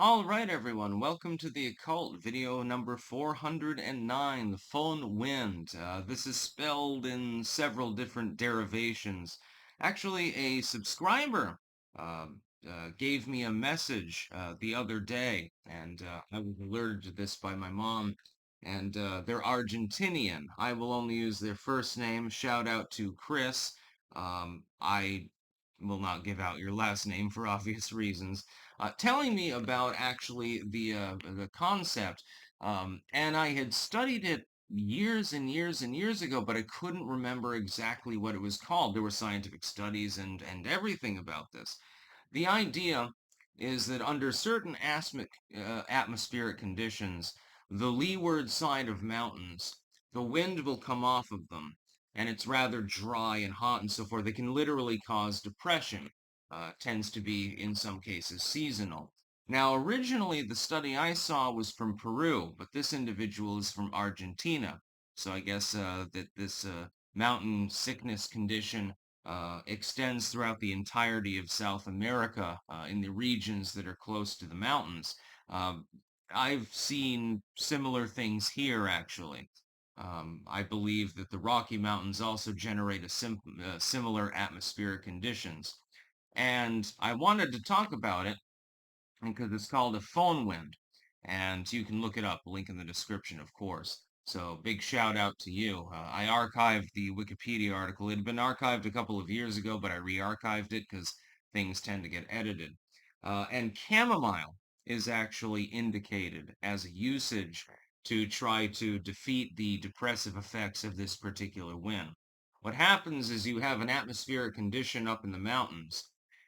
All right, everyone. Welcome to the Occult video number 409, the phone wind. This is spelled in several different derivations. Actually, a subscriber uh, gave me a message the other day, and I was alerted to this by my mom, and they're Argentinian. I will only use their first name. Shout out to Chris. I will not give out your last name for obvious reasons telling me about actually the concept, and I had studied it years and years and years ago, but I couldn't remember exactly what it was called. There were scientific studies and everything about this. The idea is that under certain atmospheric conditions, the leeward side of mountains, the wind will come off of them, and it's rather dry and hot and so forth. It can literally cause depression. Tends to be, in some cases, seasonal. Now, originally, the study I saw was from Peru, but this individual is from Argentina. So I guess that this mountain sickness condition extends throughout the entirety of South America in the regions that are close to the mountains. Um, I've seen similar things here, actually. I believe that the Rocky Mountains also generate similar atmospheric conditions. And I wanted to talk about it because it's called a phone wind. And you can look it up, link in the description, of course. So big shout out to you. I archived the Wikipedia article. It had been archived a couple of years ago, but I re-archived it because things tend to get edited. And chamomile is actually indicated as a usage to try to defeat the depressive effects of this particular wind. What happens is you have an atmospheric condition up in the mountains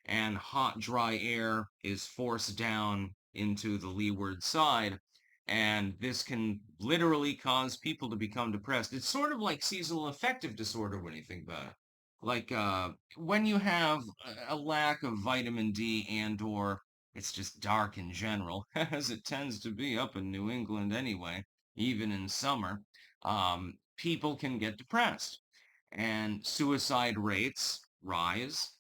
and hot, dry air is forced down into the leeward side. And this can literally cause people to become depressed. It's sort of like seasonal affective disorder when you think about it. Like when you have a lack of vitamin D and or it's just dark in general, as it tends to be up in New England anyway, even in summer, people can get depressed and suicide rates rise,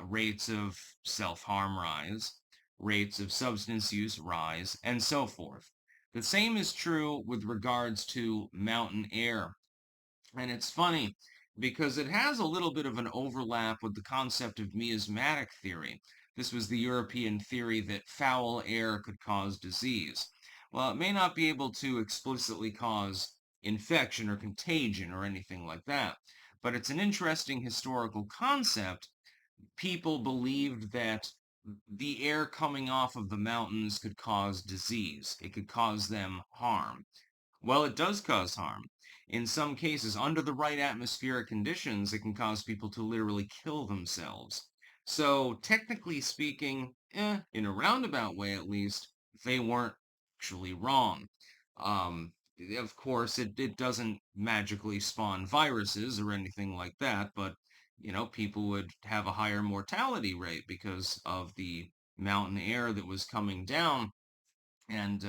rates of self-harm rise, rates of substance use rise, and so forth. The same is true with regards to mountain air. And it's funny because it has a little bit of an overlap with the concept of miasmatic theory. This was the European theory that foul air could cause disease. Well, it may not be able to explicitly cause infection or contagion or anything like that, but it's an interesting historical concept. People believed that the air coming off of the mountains could cause disease. It could cause them harm. Well, it does cause harm. In some cases, under the right atmospheric conditions, it can cause people to literally kill themselves. So, technically speaking, in a roundabout way at least, they weren't actually wrong. Um, of course, it doesn't magically spawn viruses or anything like that, but, people would have a higher mortality rate because of the mountain air that was coming down and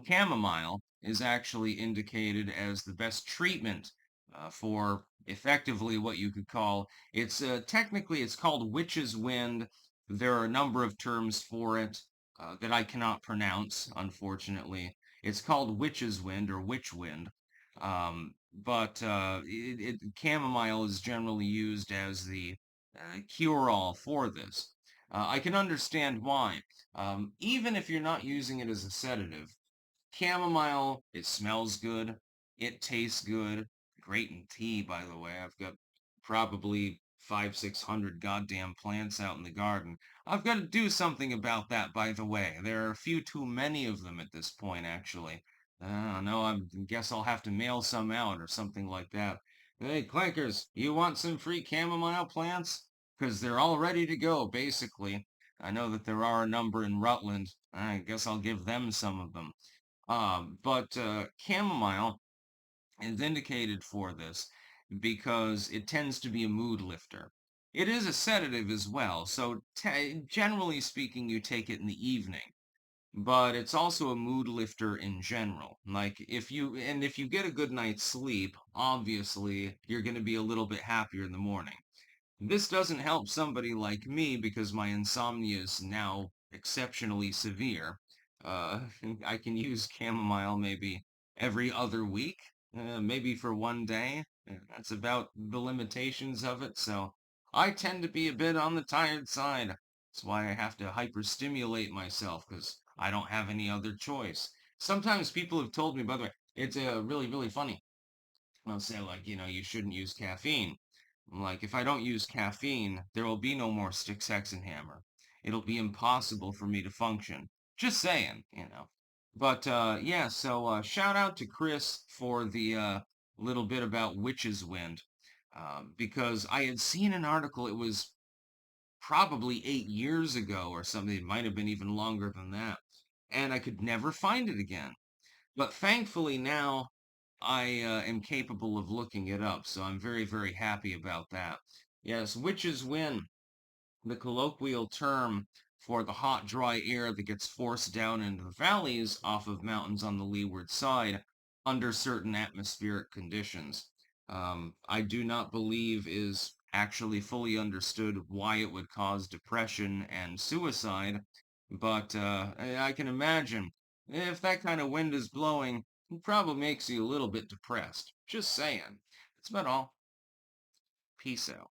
chamomile is actually indicated as the best treatment for effectively what you could call technically it's called witch's wind. There are a number of terms for it that I cannot pronounce, unfortunately. It's called witch's wind or witch wind. But chamomile is generally used as the cure-all for this. I can understand why. Even if you're not using it as a sedative, chamomile, it smells good, it tastes good. Great in tea, by the way. I've got probably 600 goddamn plants out in the garden. I've got to do something about that, by the way. There are a few too many of them at this point, actually. No, I guess I'll have to mail some out or something like that. Hey, clankers, you want some free chamomile plants? Because they're all ready to go, basically. I know that there are a number in Rutland. I guess I'll give them some of them. But chamomile is indicated for this because it tends to be a mood lifter. It is a sedative as well, so generally speaking, you take it in the evening. But it's also a mood lifter in general. Like if you get a good night's sleep, obviously you're going to be a little bit happier in the morning. This doesn't help somebody like me because my insomnia is now exceptionally severe. Uh, I can use chamomile maybe every other week, maybe for one day. That's about the limitations of it. So I tend to be a bit on the tired side. That's why I have to hyperstimulate myself because I don't have any other choice. Sometimes people have told me, by the way, it's really, really funny. They'll say like, you shouldn't use caffeine. I'm like, if I don't use caffeine, there will be no more stick, sex, and hammer. It'll be impossible for me to function. Just saying. But yeah, so shout out to Chris for the little bit about witch's wind. Because I had seen an article, it was probably 8 years ago or something. It might have been even longer than that. And I could never find it again. But thankfully now I am capable of looking it up, so I'm very, very happy about that. Yes, witches win, the colloquial term for the hot, dry air that gets forced down into the valleys off of mountains on the leeward side under certain atmospheric conditions. I do not believe is actually fully understood why it would cause depression and suicide, but I can imagine if that kind of wind is blowing, it probably makes you a little bit depressed. Just saying. That's about all. Peace out.